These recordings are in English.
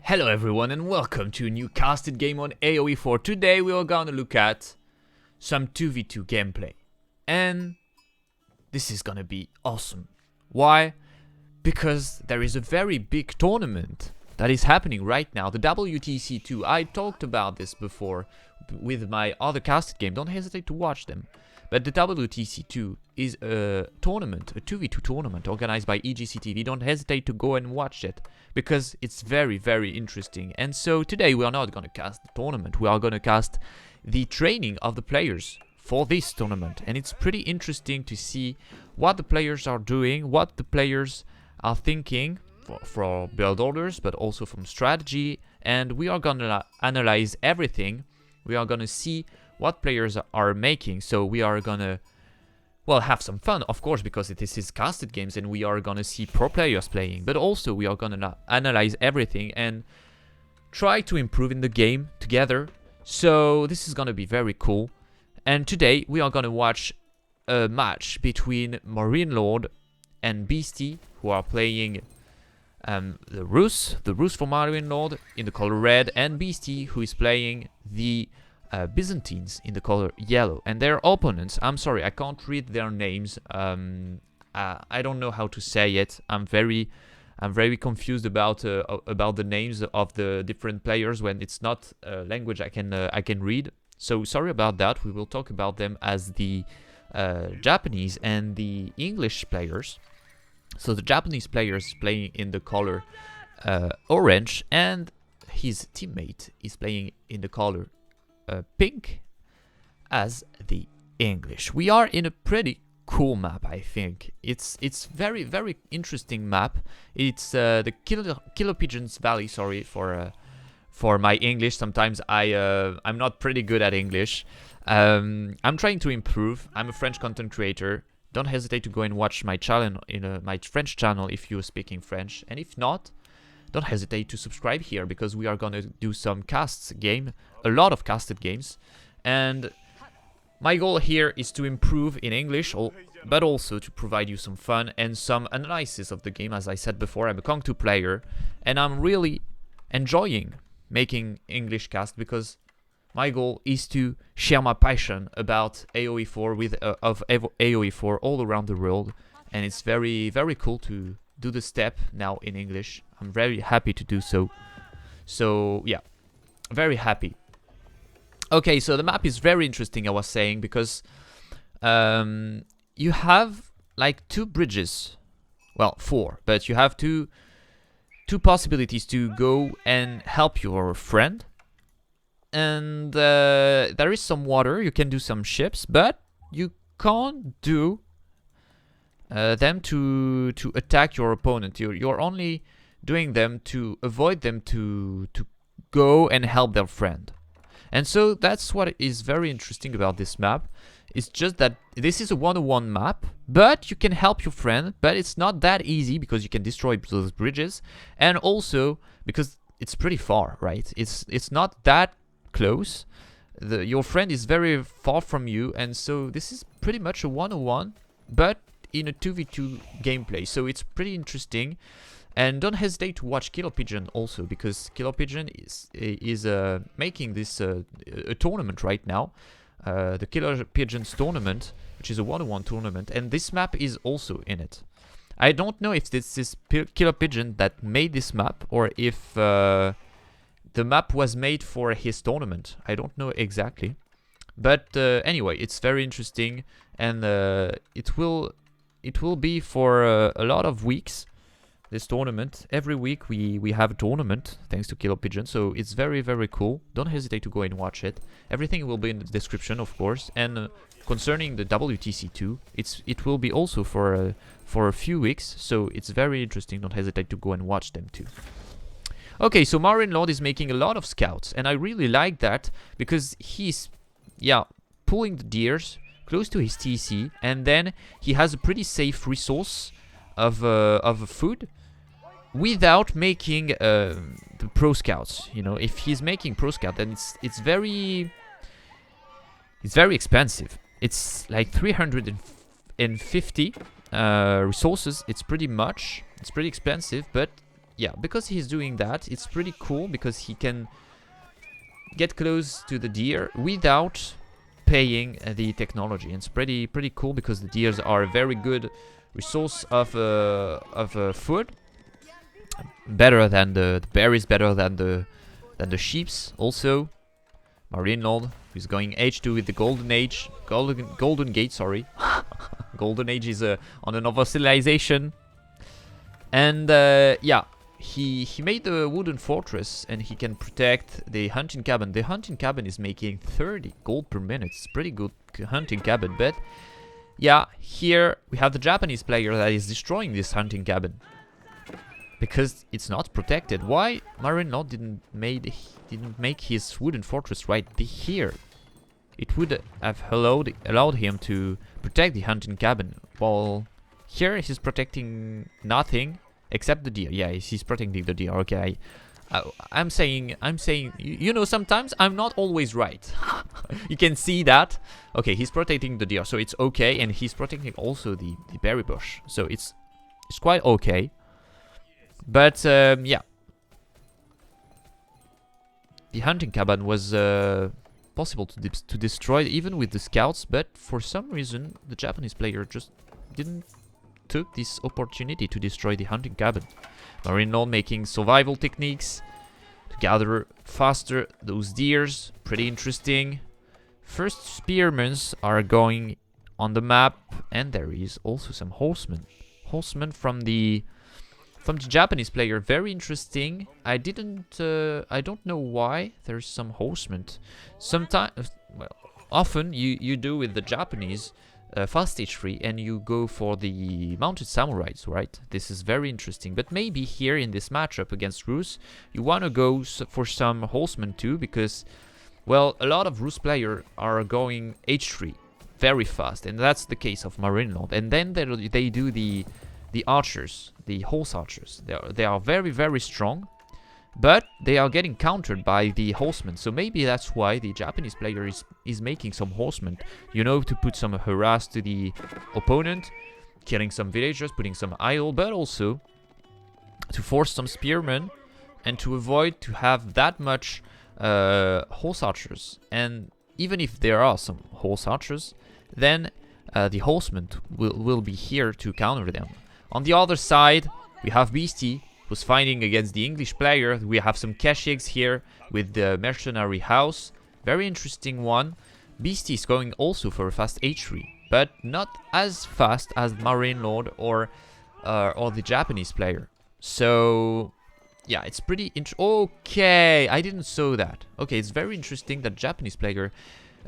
Hello everyone and welcome to a new casted game on AOE 4. Today we are gonna look at some 2v2 gameplay. And this is gonna be awesome. Why? Because there is a very big tournament that is happening right now, the WTC2. I talked about this before with my other casted game, don't hesitate to watch them. But the WTC2 is a tournament, a 2v2 tournament organized by EGCTV. Don't hesitate to go and watch it because it's very, very interesting. And so today we are not going to cast the tournament. We are going to cast the training of the players for this tournament. And it's pretty interesting to see what the players are doing, what the players are thinking for build orders, but also from strategy. And we are going to analyze everything. We are going to see what players are making, so we are gonna, well, have some fun, of course, because this is casted games and we are gonna see pro players playing, but also we are gonna analyze everything and try to improve in the game together. So this is gonna be very cool. And today we are gonna watch a match between Marine Lord and Beastie, who are playing the Rus for Marine Lord in the color red, and Beastie, who is playing the Byzantines in the color yellow. And their opponents, I'm sorry, I can't read their names. I don't know how to say it. I'm very confused about the names of the different players when it's not a language I can read. So sorry about that. We will talk about them as the Japanese and the English players. So the Japanese player is playing in the color orange, and his teammate is playing in the color pink as the English. We are in a pretty cool map, I think. It's very, very interesting map. It's the Killer Pigeons Valley. Sorry for my English. Sometimes I'm not pretty good at English. I'm trying to improve. I'm a French content creator. Don't hesitate to go and watch my channel my French channel if you're speaking French, and if not, don't hesitate to subscribe here because we are gonna do some casts game, a lot of casted games, and my goal here is to improve in English, but also to provide you some fun and some analysis of the game. As I said before, I'm a Kong 2 player, and I'm really enjoying making English cast because my goal is to share my passion about AOE 4 of AOE 4 all around the world, and it's very, very cool to do the step now in English. I'm very happy to do so. So yeah, very happy. Okay, so the map is very interesting, I was saying, because you have like two bridges, well, four, but you have two possibilities to go and help your friend. And there is some water, you can do some ships, but you can't do them to attack your opponent. You're only doing them to avoid them to go and help their friend. And so that's what is very interesting about this map. It's just that this is a 1-on-1 map, but you can help your friend, but it's not that easy because you can destroy those bridges, and also because it's pretty far, right? It's not that close. Your friend is very far from you, and so this is pretty much a 1-on-1, but in a 2v2 gameplay. So it's pretty interesting. And don't hesitate to watch Killer Pigeon also, because Killer Pigeon is making this a tournament right now, the Killer Pigeons tournament, which is a 1-on-1 tournament, and this map is also in it. I don't know if this is Killer Pigeon that made this map, or if the map was made for his tournament. I don't know exactly, but anyway, it's very interesting, and it will be for a lot of weeks. This tournament, every week we have a tournament thanks to Killer Pigeon, so it's very, very cool. Don't hesitate to go and watch it. Everything will be in the description, of course. And concerning the WTC2, it will be also for a few weeks, so it's very interesting. Don't hesitate to go and watch them too. Okay, so Marine Lord is making a lot of scouts, and I really like that because he's, yeah, pulling the deers close to his TC, and then he has a pretty safe resource of food without making the pro scouts. You know, if he's making pro scout, then it's very expensive. It's like 350 resources. It's pretty expensive, but yeah, because he's doing that, it's pretty cool because he can get close to the deer without paying the technology. And it's pretty cool because the deers are a very good resource of food. Better than the berries, better than the sheeps. Also, Marine Lord, who's going H2 with the Golden Gate. Sorry, Golden Age is on another civilization. And yeah, he made the wooden fortress, and he can protect the hunting cabin. The hunting cabin is making 30 gold per minute. It's pretty good hunting cabin, but yeah, here we have the Japanese player that is destroying this hunting cabin because it's not protected. Why Marine Lord didn't make his wooden fortress right here? It would have allowed him to protect the hunting cabin. Well, here he's protecting nothing except the deer. Yeah, he's protecting the deer. Okay, I'm saying, you know, sometimes I'm not always right. You can see that. Okay, he's protecting the deer, so it's okay, and he's protecting also the berry bush, so it's quite okay. But yeah, the hunting cabin was possible to destroy even with the scouts, but for some reason the Japanese player just didn't took this opportunity to destroy the hunting cabin. Marine Lord making survival techniques to gather faster those deers. Pretty interesting. First spearmen are going on the map, and there is also some horsemen. Horsemen from the Japanese player. Very interesting. I don't know why there's some horsemen. Sometimes, well, often you do with the Japanese fast stage 3 and you go for the mounted samurais, right? This is very interesting. But maybe here in this matchup against Rus, you want to go for some horsemen too, because, well, a lot of Rus players are going H3 very fast, and that's the case of Marine Lord. And then they do the archers, the horse archers. They are very, very strong, but they are getting countered by the horsemen. So maybe that's why the Japanese player is making some horsemen, you know, to put some harass to the opponent, killing some villagers, putting some idle, but also to force some spearmen and to avoid to have that much horse archers. And even if there are some horse archers, then the horsemen will be here to counter them. On the other side, we have Beastie, who's fighting against the English player. We have some Keshigs here with the mercenary house. Very interesting one. Beastie is going also for a fast H3, but not as fast as Marine Lord or the Japanese player. So yeah, it's pretty okay, I didn't saw that. Okay, it's very interesting that Japanese player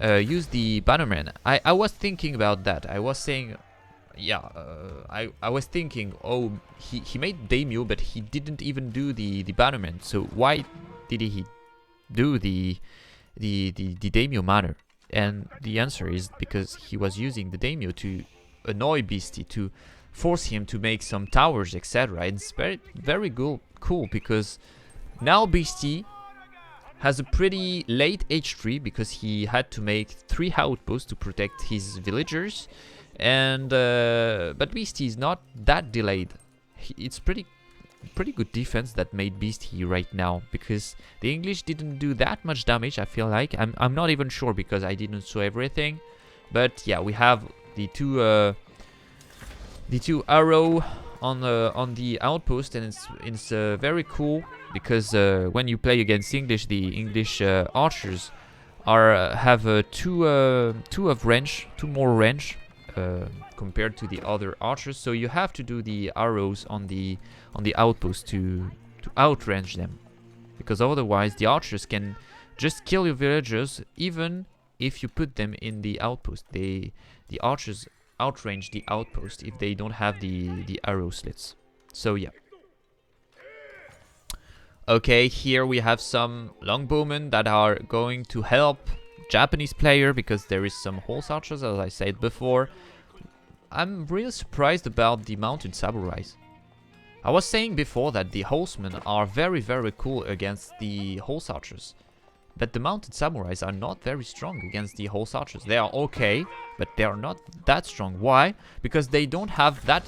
used the bannerman. I was thinking about that. I was saying, yeah, I was thinking, oh, he made daimyo, but he didn't even do the bannerman. So why did he do the daimyo manner? And the answer is because he was using the daimyo to annoy Beastie, to force him to make some towers, etc. It's very cool because now Beastie has a pretty late H3 because he had to make 3 outposts to protect his villagers. And but Beastie is not that delayed. It's pretty good defense that made Beastie right now, because the English didn't do that much damage. I feel like I'm not even sure because I didn't saw everything. But yeah, we have the two arrow on the outpost, and it's very cool because when you play against English, the English archers have two more range. Compared to the other archers, so you have to do the arrows on the outpost to outrange them, because otherwise the archers can just kill your villagers even if you put them in the outpost. The archers outrange the outpost if they don't have the arrow slits. So yeah. Okay, here we have some longbowmen that are going to help Japanese player because there is some horse archers, as I said before. I'm really surprised about the mounted samurais. I was saying before that the horsemen are very, very cool against the horse archers, but the mounted samurais are not very strong against the horse archers. They are okay, but they are not that strong. Why? Because they don't have that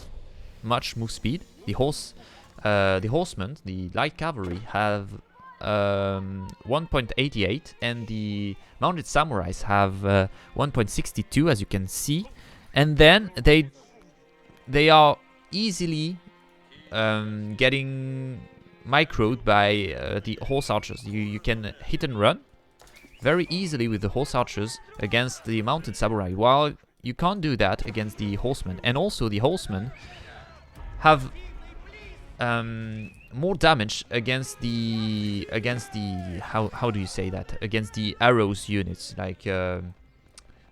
much move speed. The horse the horsemen, the light cavalry, have 1.88, and the mounted samurais have 1.62, as you can see. And then they are easily getting microed by the horse archers. You can hit and run very easily with the horse archers against the mounted samurai, while you can't do that against the horsemen. And also the horsemen have more damage against the how do you say that, against the arrows units, like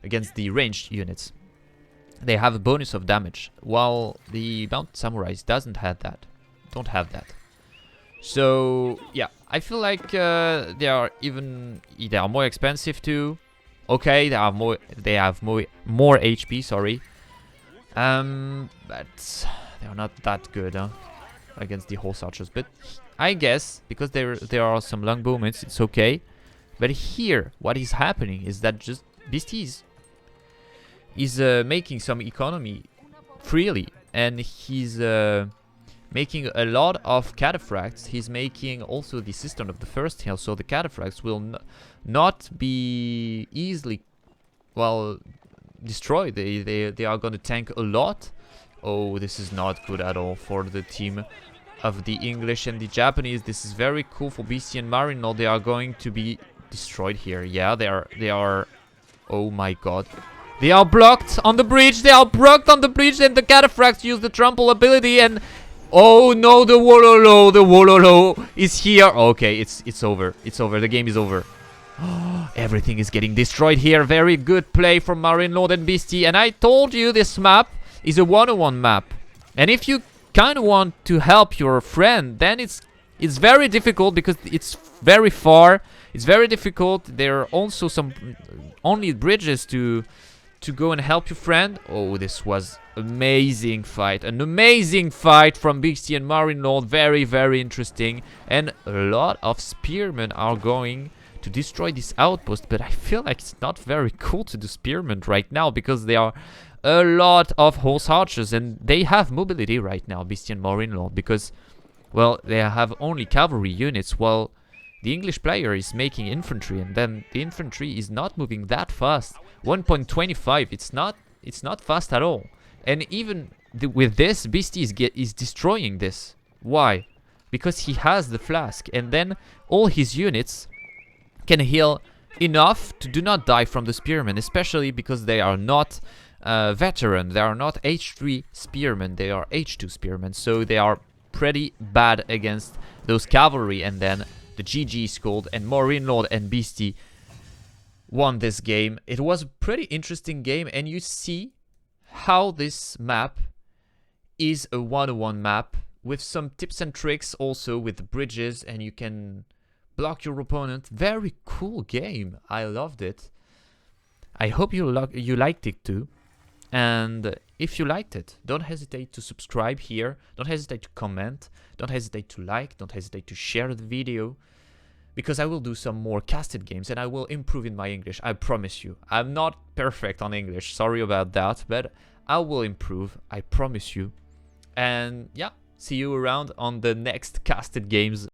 against the ranged units. They have a bonus of damage, while the mounted samurais don't have that. So yeah, I feel like they are more expensive too. Okay, they have more HP, sorry. But they are not that good, huh, against the horse archers. But I guess because there are some longbowmen, it's okay. But here, what is happening is that just Beasties is making some economy freely, and he's making a lot of cataphracts. He's making also the system of the first hill, so the cataphracts will not be easily, well, destroyed. They are going to tank a lot. Oh, this is not good at all for the team of the English and the Japanese. This is very cool for BC and Marino. They are going to be destroyed here. Yeah, they are. Oh my god. They are blocked on the bridge. They are blocked on the bridge, and the cataphracts use the trample ability, and oh no, the Wololo is here. Okay, it's over. It's over. The game is over. Everything is getting destroyed here. Very good play from Marine Lord and Beastie. And I told you this map is a 1-on-1 map. And if you kind of want to help your friend, then it's very difficult because it's very far. It's very difficult. There are also some only bridges to go and help your friend. Oh, this was amazing fight. An amazing fight from Beastie and Marine Lord. Very, very interesting. And a lot of spearmen are going to destroy this outpost, but I feel like it's not very cool to do spearmen right now because there are a lot of horse archers and they have mobility right now, Beastie and Marine Lord, because, well, they have only cavalry units, while the English player is making infantry, and then the infantry is not moving that fast. 1.25, it's not fast at all. And even with this, Beastie is destroying this. Why? Because he has the flask, and then all his units can heal enough to do not die from the spearmen, especially because they are not veteran. They are not H3 spearmen, they are H2 spearmen, so they are pretty bad against those cavalry. And then the GG is called, and Marine Lord and Beastie won this game. It was a pretty interesting game, and you see how this map is a 1-on-1 map with some tips and tricks also with the bridges, and you can block your opponent. Very cool game. I loved it. I hope you liked it too. And if you liked it, don't hesitate to subscribe here. Don't hesitate to comment. Don't hesitate to like. Don't hesitate to share the video, because I will do some more casted games and I will improve in my English. I promise you. I'm not perfect on English. Sorry about that, but I will improve. I promise you. And yeah, see you around on the next casted games.